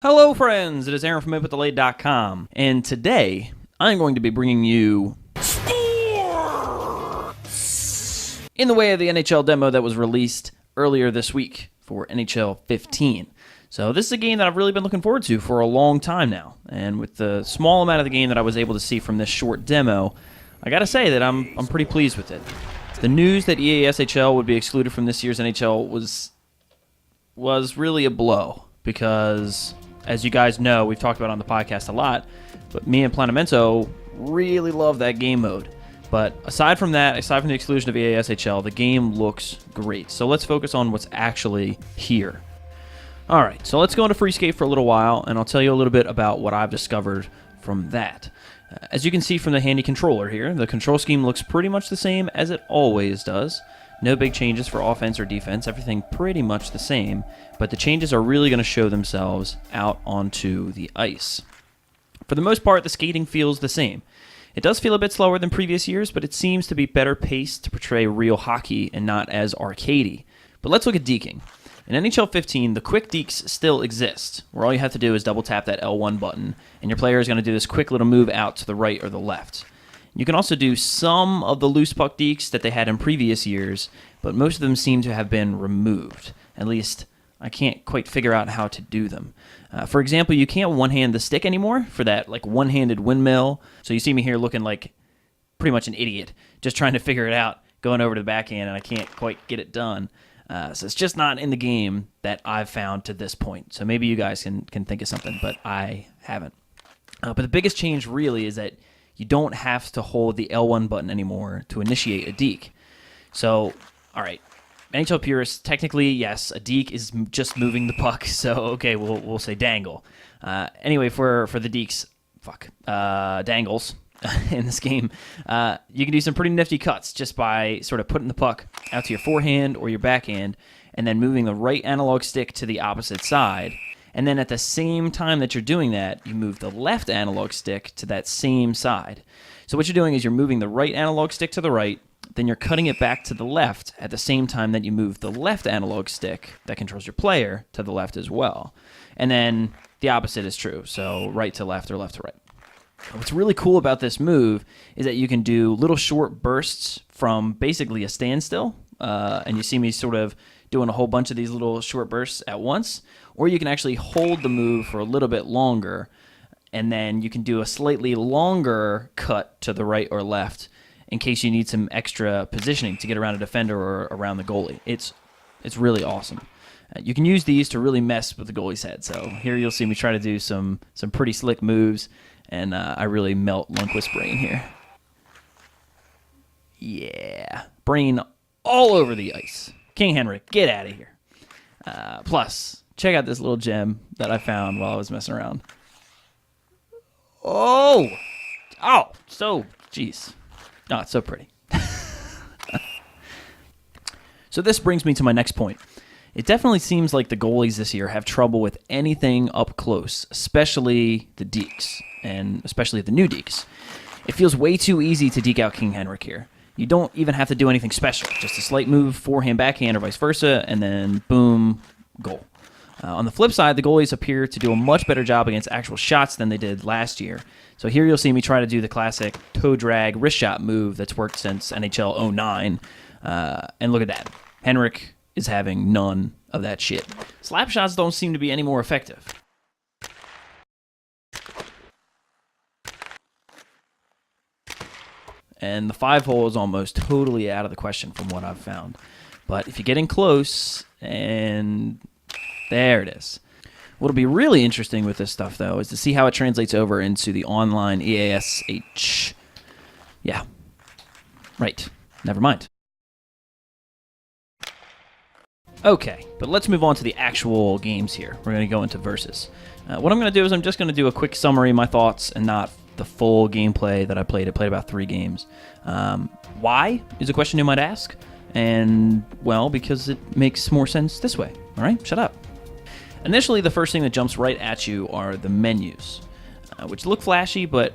Hello friends, it is Aaron from InputDelayed.com, and today I'm going to be bringing you sports in the way of the NHL demo that was released earlier this week for NHL 15. So this is a game that I've really been looking forward to for a long time now, and with the small amount of the game that I was able to see from this short demo, I gotta say that I'm pretty pleased with it. The news that EASHL would be excluded from this year's NHL was really a blow, because as you guys know, we've talked about it on the podcast a lot, but me and Planamento really love that game mode. But aside from that, aside from the exclusion of EASHL, the game looks great. So let's focus on what's actually here. All right, so let's go into Freescape for a little while, and I'll tell you a little bit about what I've discovered from that. As you can see from the handy controller here, the control scheme looks pretty much the same as it always does. No big changes for offense or defense, everything pretty much the same, but the changes are really going to show themselves out onto the ice. For the most part, the skating feels the same. It does feel a bit slower than previous years, but it seems to be better paced to portray real hockey and not as arcadey. But let's look at deking. In NHL 15, the quick dekes still exist, where all you have to do is double tap that L1 button, and your player is going to do this quick little move out to the right or the left. You can also do some of the loose puck dekes that they had in previous years, but most of them seem to have been removed. At least, I can't quite figure out how to do them. For example, you can't one-hand the stick anymore for that one-handed windmill. So you see me here looking like pretty much an idiot, just trying to figure it out, going over to the backhand, and I can't quite get it done. So it's just not in the game that I've found to this point. So maybe you guys can think of something, but I haven't. But the biggest change really is that you don't have to hold the L1 button anymore to initiate a deke. So, all right, NHL purists, technically, yes, a deke is just moving the puck. So, okay, we'll say dangle. Anyway, for the dekes, dangles in this game, you can do some pretty nifty cuts just by sort of putting the puck out to your forehand or your backhand and then moving the right analog stick to the opposite side. And then at the same time that you're doing that, you move the left analog stick to that same side. So what you're doing is you're moving the right analog stick to the right, then you're cutting it back to the left at the same time that you move the left analog stick that controls your player to the left as well. And then the opposite is true, so right to left or left to right. What's really cool about this move is that you can do little short bursts from basically a standstill, and you see me sort of doing a whole bunch of these little short bursts at once, or you can actually hold the move for a little bit longer, and then you can do a slightly longer cut to the right or left in case you need some extra positioning to get around a defender or around the goalie. It's really awesome. You can use these to really mess with the goalie's head. So here you'll see me try to do some pretty slick moves, and I really melt Lundqvist's brain here. Yeah, brain all over the ice. King Henrik, get out of here. Plus, check out this little gem that I found while I was messing around. Oh, jeez. Oh, it's so pretty. So this brings me to my next point. It definitely seems like the goalies this year have trouble with anything up close, especially the dekes, and especially the new dekes. It feels way too easy to deke out King Henrik here. You don't even have to do anything special. Just a slight move, forehand, backhand, or vice versa, and then boom, goal. On the flip side, the goalies appear to do a much better job against actual shots than they did last year. So here you'll see me try to do the classic toe drag wrist shot move that's worked since NHL 09. And look at that. Henrik is having none of that shit. Slap shots don't seem to be any more effective. And the 5-hole is almost totally out of the question from what I've found. But if you get in close, and there it is. What'll be really interesting with this stuff, though, is to see how it translates over into the online EASH. Yeah. Right. Never mind. Okay, but let's move on to the actual games here. We're going to go into versus. What I'm going to do is I'm just going to do a quick summary of my thoughts and not the full gameplay that I played. I played about 3 games. Why is a question you might ask. And, well, because it makes more sense this way. All right, shut up. Initially, the first thing that jumps right at you are the menus, which look flashy, but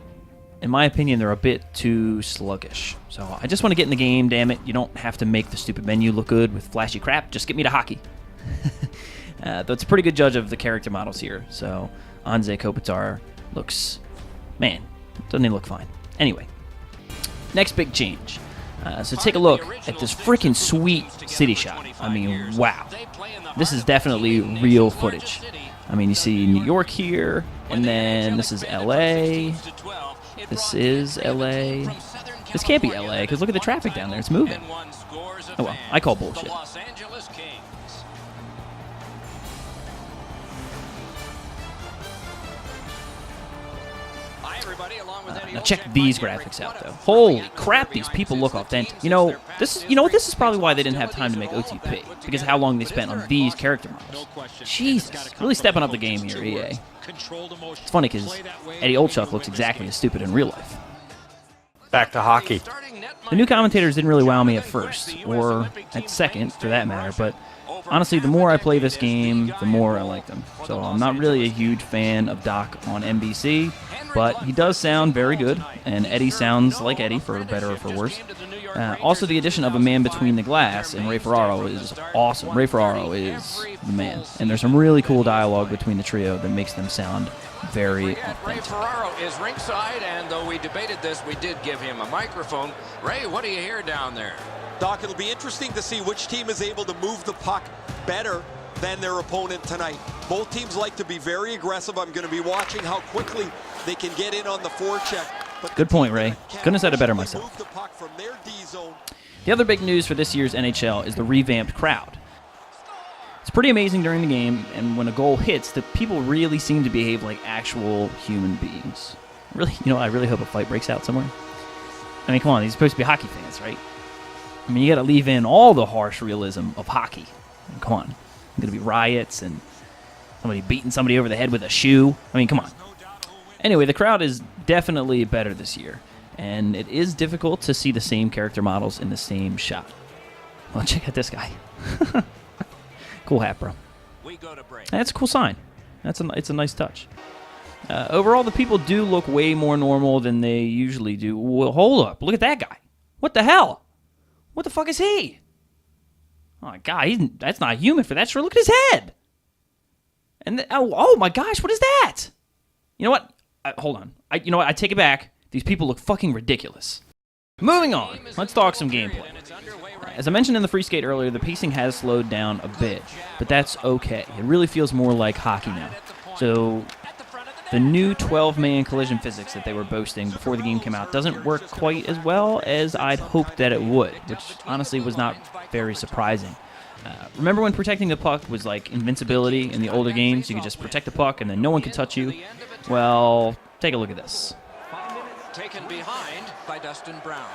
in my opinion, they're a bit too sluggish. So I just want to get in the game, damn it. You don't have to make the stupid menu look good with flashy crap. Just get me to hockey. Though it's a pretty good judge of the character models here. So Anze Kopitar looks, man, doesn't he look fine? Anyway, next big change. So take a look at this freaking sweet city shot. I mean, wow. This is definitely real footage. I mean, you see New York here, and then this is L.A. This is L.A. This can't be L.A. because look at the traffic down there. It's moving. Oh, well, I call bullshit. Now check these graphics out, though. Holy crap, these people look authentic. You know what? This is probably why they didn't have time to make OTP, because of how long they spent on these character models. Jesus, really stepping up the game here, EA. It's funny because Eddie Olchuk looks exactly as stupid in real life. Back to hockey. The new commentators didn't really wow me at first, or at second, for that matter, but honestly, the more I play this game, the more I like them. So I'm not really a huge fan of Doc on NBC, but he does sound very good, and Eddie sounds like Eddie, for better or for worse. Also, the addition of a man between the glass and Ray Ferraro is awesome. Ray Ferraro is the man, and there's some really cool dialogue between the trio that makes them sound very authentic. Ray Ferraro is ringside, and though we debated this, we did give him a microphone. Ray, what do you hear down there? Doc, it'll be interesting to see which team is able to move the puck better than their opponent tonight. Both teams like to be very aggressive. I'm going to be watching how quickly they can get in on the forecheck. Good point, Ray. Couldn't have said it better myself. The other big news for this year's NHL is the revamped crowd. It's pretty amazing during the game, and when a goal hits, the people really seem to behave like actual human beings. Really, I really hope a fight breaks out somewhere. I mean, come on, these are supposed to be hockey fans, right? I mean, you got to leave in all the harsh realism of hockey. I mean, come on. There's going to be riots and somebody beating somebody over the head with a shoe. I mean, come on. Anyway, the crowd is definitely better this year, and it is difficult to see the same character models in the same shot. Well, check out this guy. Cool hat, bro. That's a cool sign. It's a nice touch. Overall, the people do look way more normal than they usually do. Well, hold up. Look at that guy. What the hell? What the fuck is he? Oh, my God, that's not human for that sure. Look at his head. And oh my gosh, what is that? You know what? Hold on. You know what? I take it back. These people look fucking ridiculous. Moving on. Let's talk some gameplay. As I mentioned in the free skate earlier, the pacing has slowed down a bit, but that's okay. It really feels more like hockey now. So the new 12-man collision physics that they were boasting before the game came out doesn't work quite as well as I'd hoped that it would, which honestly was not very surprising. Remember when protecting the puck was like invincibility in the older games? You could just protect the puck and then no one could touch you. Well, take a look at this. Taken behind by Dustin Brown.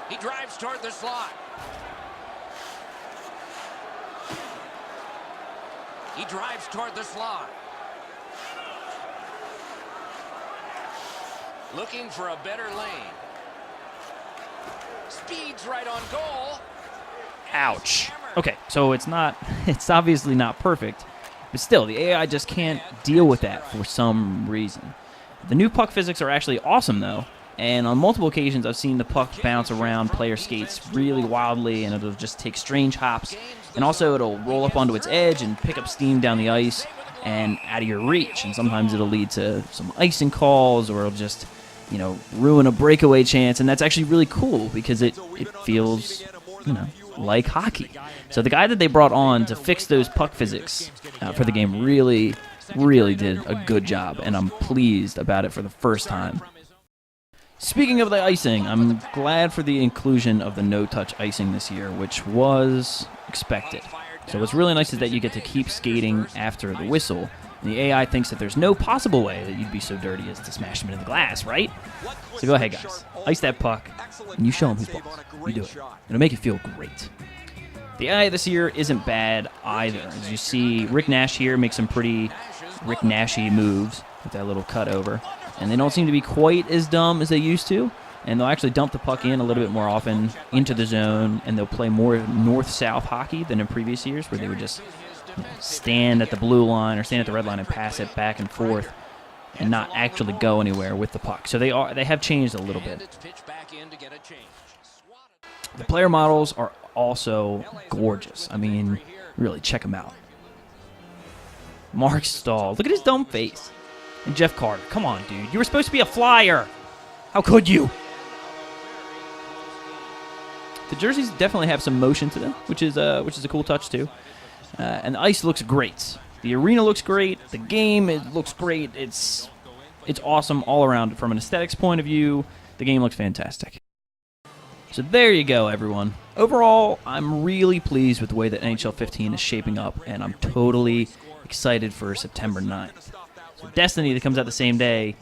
He drives toward the slot. He drives toward the slot. Looking for a better lane. Speeds right on goal. Ouch. Okay, so it's obviously not perfect, but still, the AI just can't deal with that for some reason. The new puck physics are actually awesome, though, and on multiple occasions I've seen the puck bounce around player skates really wildly, and it'll just take strange hops, and also it'll roll up onto its edge and pick up steam down the ice and out of your reach, and sometimes it'll lead to some icing calls, or it'll just, ruin a breakaway chance, and that's actually really cool because it feels, like hockey. So the guy that they brought on to fix those puck physics for the game really, really did a good job, and I'm pleased about it for the first time. Speaking of the icing, I'm glad for the inclusion of the no-touch icing this year, which was expected. So what's really nice is that you get to keep skating after the whistle, and the AI thinks that there's no possible way that you'd be so dirty as to smash them into the glass, right? So go ahead, guys. Ice that puck, and you show them who's boss. You do it. It'll make you feel great. The AI this year isn't bad either. As you see, Rick Nash here makes some pretty Rick Nashy moves with that little cut over, and they don't seem to be quite as dumb as they used to, and they'll actually dump the puck in a little bit more often into the zone, and they'll play more north-south hockey than in previous years, where they would just stand at the blue line or stand at the red line and pass it back and forth. and not actually go anywhere with the puck. So they have changed a little bit. The player models are also gorgeous. I mean, really, check them out. Mark Stahl. Look at his dumb face. And Jeff Carter. Come on, dude. You were supposed to be a flyer. How could you? The jerseys definitely have some motion to them, which is a cool touch, too. And the ice looks great. The arena looks great. The game, it looks great. It's awesome all around. From an aesthetics point of view, the game looks fantastic. So there you go, everyone. Overall, I'm really pleased with the way that NHL 15 is shaping up, and I'm totally excited for September 9th. So Destiny that comes out the same day,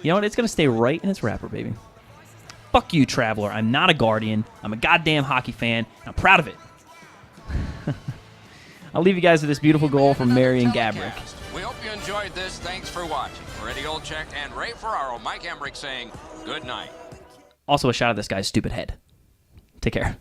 you know what? It's going to stay right in its wrapper, baby. Fuck you, Traveler. I'm not a Guardian. I'm a goddamn hockey fan, and I'm proud of it. I'll leave you guys with this beautiful goal from Marian Gabrick. We hope you enjoyed this. Thanks for watching. For Eddie Olczyk and Ray Ferraro, Mike Emmerich saying good night. Also a shot of this guy's stupid head. Take care.